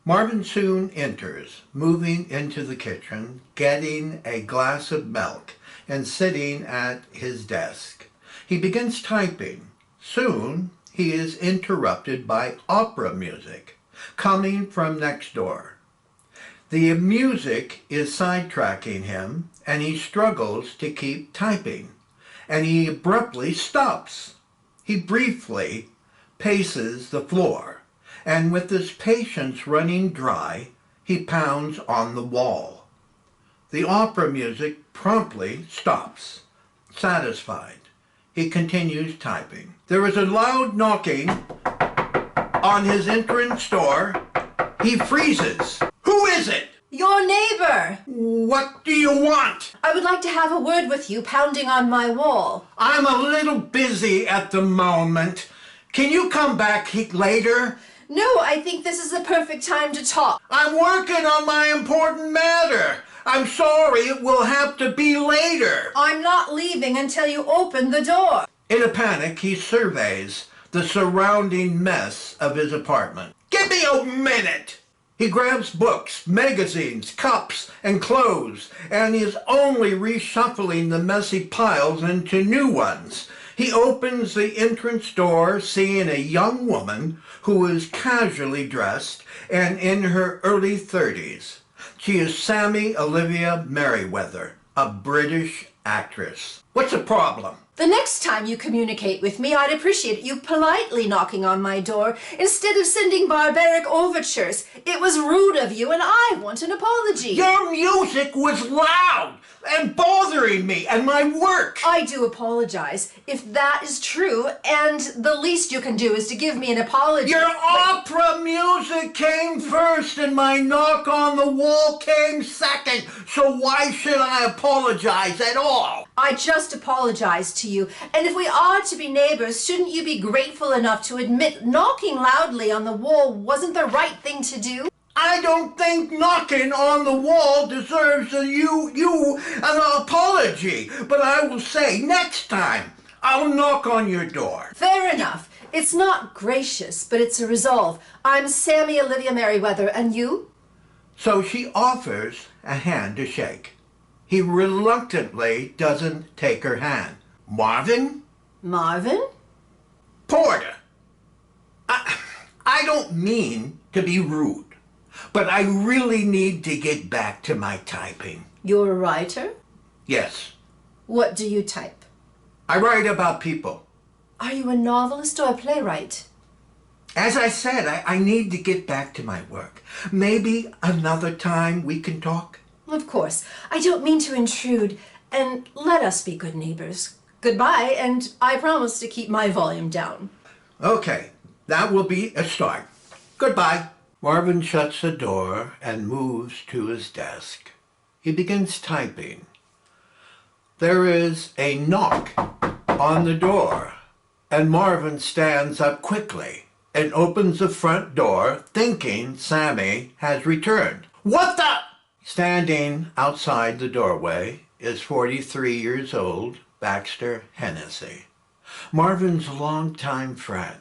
Marvin soon enters, moving into the kitchen, getting a glass of milk, and sitting at his desk. He begins typing. Soon he is interrupted by opera music coming from next door. The music is sidetracking him, and he struggles to keep typing, and he abruptly stops. He briefly paces the floor, and with his patience running dry, he pounds on the wall. The opera music promptly stops. Satisfied, he continues typing. There is a loud knocking on his entrance door. He freezes. Who is it? Your neighbor. What do you want? I would like to have a word with you, pounding on my wall. I'm a little busy at the moment. Can you come back later? No, I think this is the perfect time to talk. I'm working on my important matter. I'm sorry, it will have to be later. I'm not leaving until you open the door. In a panic, he surveys the surrounding mess of his apartment. Give me a minute! He grabs books, magazines, cups, and clothes, and is only reshuffling the messy piles into new ones. He opens the entrance door, seeing a young woman who is casually dressed and in her early 30s. She is Sammy Olivia Merriweather, a British actress. What's the problem? The next time you communicate with me, I'd appreciate you politely knocking on my door instead of sending barbaric overtures. It was rude of you, and I want an apology. Your music was loud and bothering me and my work. I do apologize, if that is true, and the least you can do is to give me an apology. Your opera music came first and my knock on the wall came second, so why should I apologize at all? I just apologized to you, and if we are to be neighbors, shouldn't you be grateful enough to admit knocking loudly on the wall wasn't the right thing to do? I don't think knocking on the wall deserves an apology, but I will say next time I'll knock on your door. Fair enough. It's not gracious, but it's a resolve. I'm Sammy Olivia Merriweather, and you? So she offers a hand to shake. He reluctantly doesn't take her hand. Marvin? Marvin? Porter. I don't mean to be rude, but I really need to get back to my typing. You're a writer? Yes. What do you type? I write about people. Are you a novelist or a playwright? As I said, I need to get back to my work. Maybe another time we can talk? Of course. I don't mean to intrude, and let us be good neighbors. Goodbye, and I promise to keep my volume down. Okay, that will be a start. Goodbye. Marvin shuts the door and moves to his desk. He begins typing. There is a knock on the door, and Marvin stands up quickly and opens the front door, thinking Sammy has returned. What the? Standing outside the doorway is 43 years old Baxter Hennessy, Marvin's longtime friend.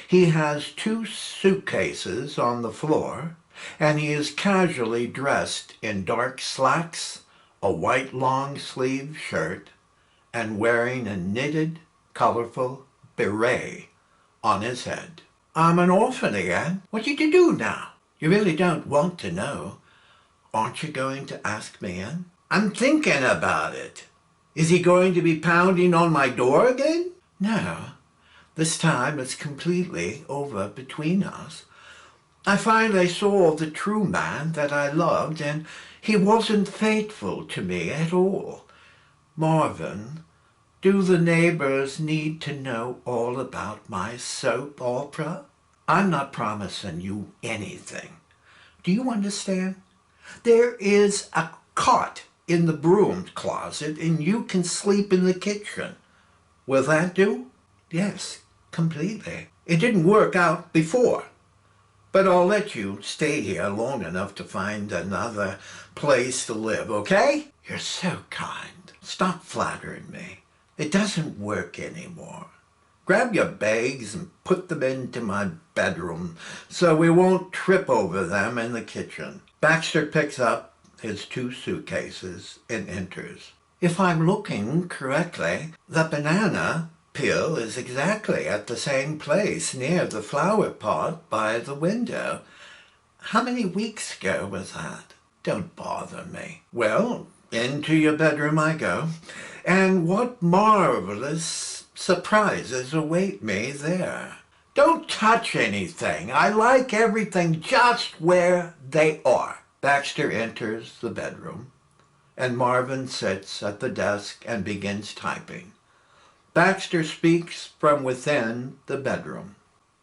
He has 2 suitcases on the floor, and he is casually dressed in dark slacks, a white long-sleeved shirt, and wearing a knitted, colorful beret on his head. I'm an orphan again. What did you do now? You really don't want to know. Aren't you going to ask me in? I'm thinking about it. Is he going to be pounding on my door again? No. This time it's completely over between us. I finally saw the true man that I loved, and he wasn't faithful to me at all. Marvin, do the neighbors need to know all about my soap opera? I'm not promising you anything. Do you understand? There is a cot in the broom closet, and you can sleep in the kitchen. Will that do? Yes, completely. It didn't work out before, but I'll let you stay here long enough to find another place to live, okay? You're so kind. Stop flattering me. It doesn't work anymore. Grab your bags and put them into my bedroom so we won't trip over them in the kitchen. Baxter picks up his 2 suitcases and enters. If I'm looking correctly, the banana peel is exactly at the same place near the flower pot by the window. How many weeks ago was that? Don't bother me. Well, into your bedroom I go. And what marvelous surprises await me there. Don't touch anything. I like everything just where they are. Baxter enters the bedroom, and Marvin sits at the desk and begins typing. Baxter speaks from within the bedroom.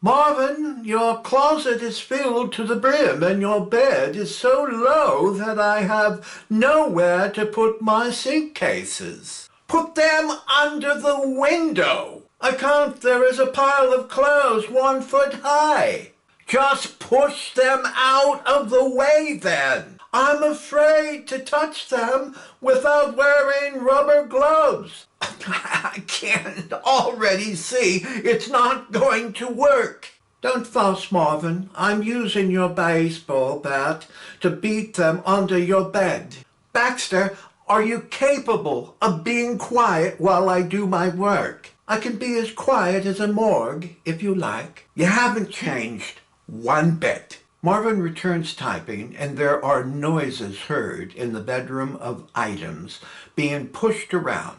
Marvin, your closet is filled to the brim, and your bed is so low that I have nowhere to put my suitcases. Put them under the window. I count there is a pile of clothes 1 foot high. Just push them out of the way then. I'm afraid to touch them without wearing rubber gloves. I can already see it's not going to work. Don't fuss, Marvin. I'm using your baseball bat to beat them under your bed. Baxter, are you capable of being quiet while I do my work? I can be as quiet as a morgue, if you like. You haven't changed 1 bit. Marvin returns typing, and there are noises heard in the bedroom of items being pushed around.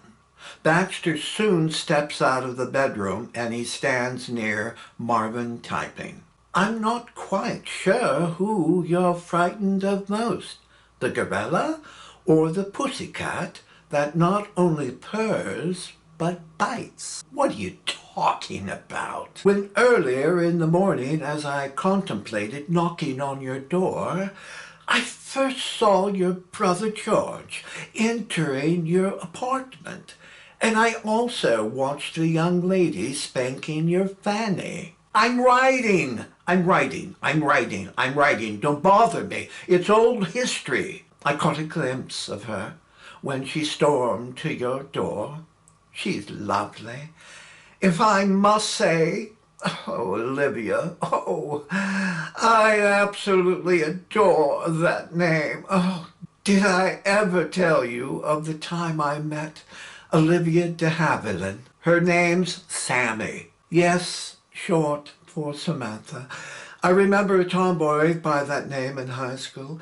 Baxter soon steps out of the bedroom, and he stands near Marvin typing. I'm not quite sure who you're frightened of most, the gorilla or the pussycat that not only purrs but bites. What are you talking about? When earlier in the morning, as I contemplated knocking on your door, I first saw your brother George entering your apartment, and I also watched the young lady spanking your Fanny. I'm writing. Don't bother me. It's old history. I caught a glimpse of her when she stormed to your door. She's lovely. If I must say, oh, Olivia, oh, I absolutely adore that name. Oh, did I ever tell you of the time I met Olivia de Havilland? Her name's Sammy. Yes, short for Samantha. I remember a tomboy by that name in high school.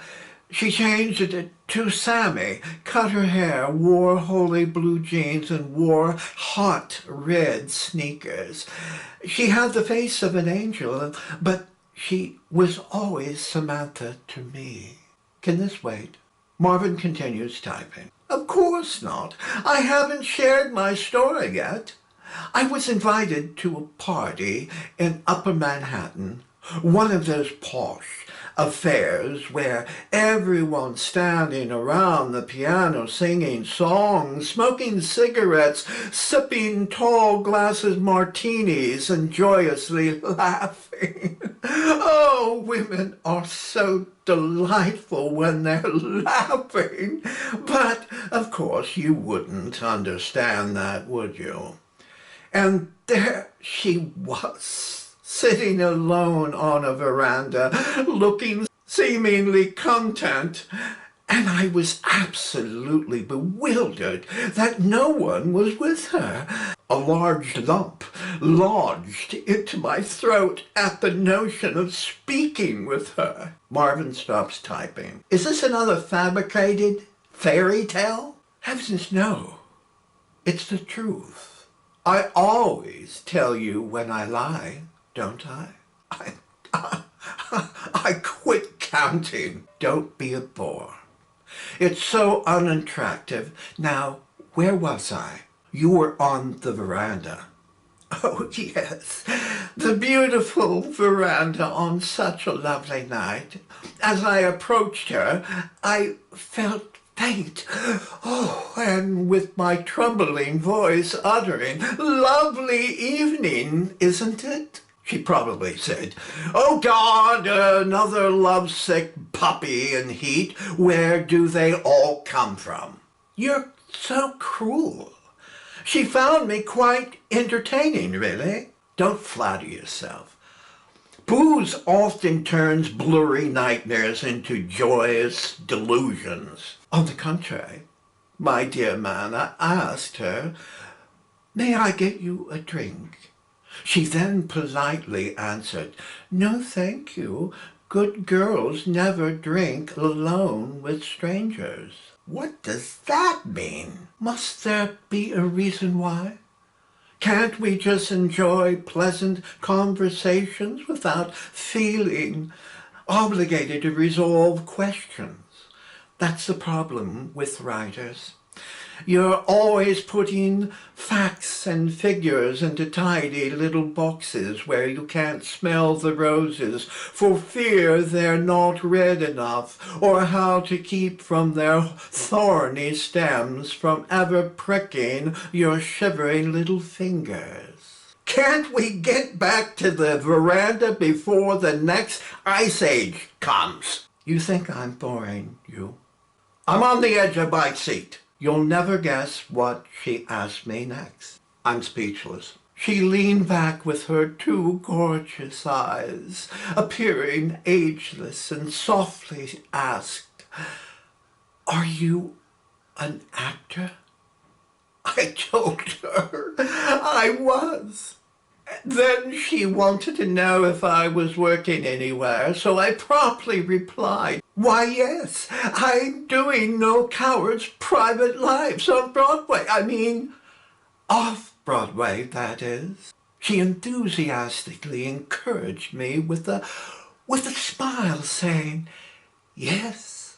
She changed it to Sammy, cut her hair, wore holy blue jeans, and wore hot red sneakers. She had the face of an angel, but she was always Samantha to me. Can this wait? Marvin continues typing. Of course not. I haven't shared my story yet. I was invited to a party in Upper Manhattan, one of those posh affairs where everyone's standing around the piano singing songs, smoking cigarettes, sipping tall glasses martinis, and joyously laughing. Oh, women are so delightful when they're laughing. But, of course, you wouldn't understand that, would you? And there she was, sitting alone on a veranda, looking seemingly content, and I was absolutely bewildered that no one was with her. A large lump lodged into my throat at the notion of speaking with her. Marvin stops typing. Is this another fabricated fairy tale? Heavens, no. It's the truth. I always tell you when I lie, don't I? I quit counting. Don't be a bore. It's so unattractive. Now, where was I? You were on the veranda. Oh, yes, the beautiful veranda on such a lovely night. As I approached her, I felt faint. Oh, and with my trembling voice uttering, "Lovely evening, isn't it?" She probably said, "Oh, God, another lovesick puppy in heat. Where do they all come from?" You're so cruel. She found me quite entertaining, really. Don't flatter yourself. Booze often turns blurry nightmares into joyous delusions. On the contrary, my dear man, I asked her, "May I get you a drink?" She then politely answered, "No, thank you. Good girls never drink alone with strangers." What does that mean? Must there be a reason why? Can't we just enjoy pleasant conversations without feeling obligated to resolve questions? That's the problem with writers. You're always putting facts and figures into tidy little boxes where you can't smell the roses for fear they're not red enough, or how to keep from their thorny stems from ever pricking your shivering little fingers. Can't we get back to the veranda before the next ice age comes? You think I'm boring you? I'm on the edge of my seat. You'll never guess what she asked me next. I'm speechless. She leaned back with her two gorgeous eyes, appearing ageless, and softly asked, "Are you an actor?" I told her I was. Then she wanted to know if I was working anywhere, so I promptly replied, "Why, yes, I'm doing No Cowards Private Lives on Broadway. I mean, off-Broadway, that is." She enthusiastically encouraged me with a smile, saying, "Yes,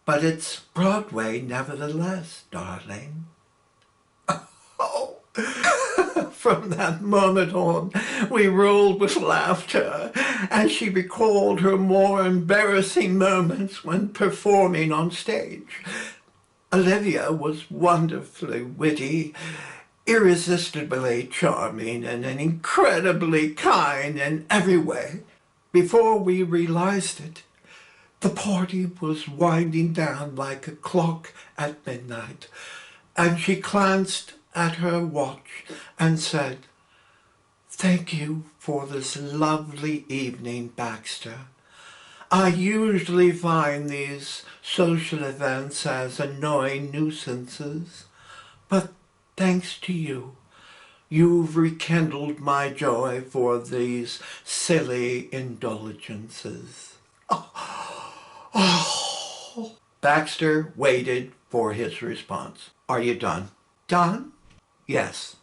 but it's Broadway nevertheless, darling." Oh. From that moment on, we rolled with laughter, and she recalled her more embarrassing moments when performing on stage. Olivia was wonderfully witty, irresistibly charming, and incredibly kind in every way. Before we realized it, the party was winding down like a clock at midnight, and she glanced at her watch and said, "Thank you for this lovely evening, Baxter. I usually find these social events as annoying nuisances, but thanks to you, you've rekindled my joy for these silly indulgences." Oh. Baxter waited for his response. "Are you done?" "Done?" "Yes.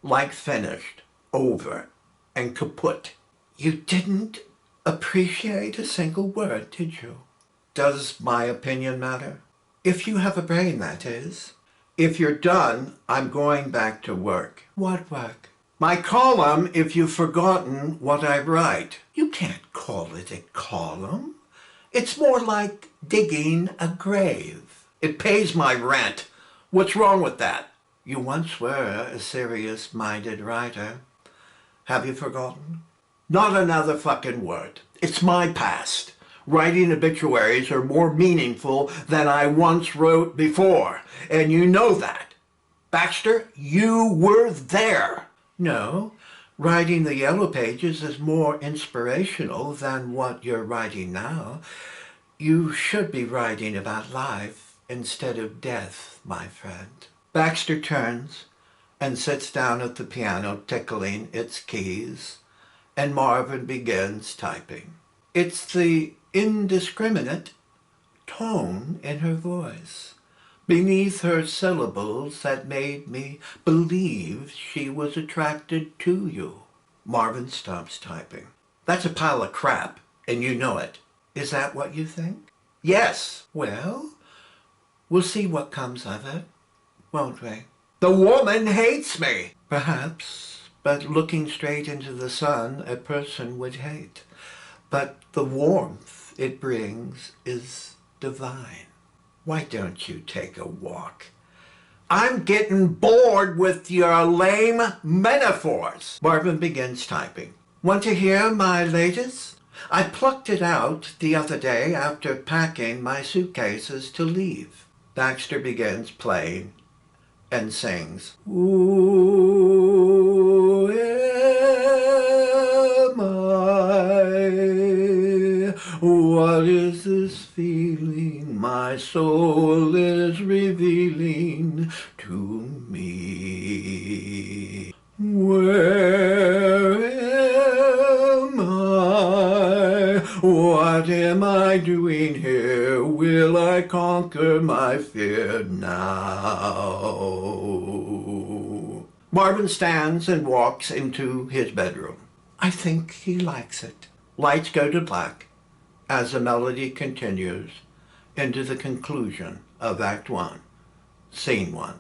Like finished, over, and kaput." "You didn't appreciate a single word, did you?" "Does my opinion matter?" "If you have a brain, that is." "If you're done, I'm going back to work." "What work?" "My column, if you've forgotten what I write." "You can't call it a column. It's more like digging a grave." "It pays my rent. What's wrong with that?" "You once were a serious-minded writer. Have you forgotten?" "Not another fucking word. It's my past. Writing obituaries are more meaningful than I once wrote before, and you know that. Baxter, you were there." "No, writing the Yellow Pages is more inspirational than what you're writing now. You should be writing about life instead of death, my friend." Baxter turns and sits down at the piano, tickling its keys, and Marvin begins typing. It's the indiscriminate tone in her voice, beneath her syllables, that made me believe she was attracted to you. Marvin stops typing. "That's a pile of crap, and you know it." "Is that what you think?" "Yes." "Well, we'll see what comes of it, won't we?" "The woman hates me." "Perhaps, but looking straight into the sun a person would hate. But the warmth it brings is divine. Why don't you take a walk?" "I'm getting bored with your lame metaphors." Marvin begins typing. "Want to hear my latest? I plucked it out the other day after packing my suitcases to leave." Baxter begins playing and sings, "Who am I? What is this feeling my soul is revealing to me? Where am I? What am I doing here? Will I conquer my fear now?" Marvin stands and walks into his bedroom. I think he likes it. Lights go to black as the melody continues into the conclusion of Act 1, Scene 1.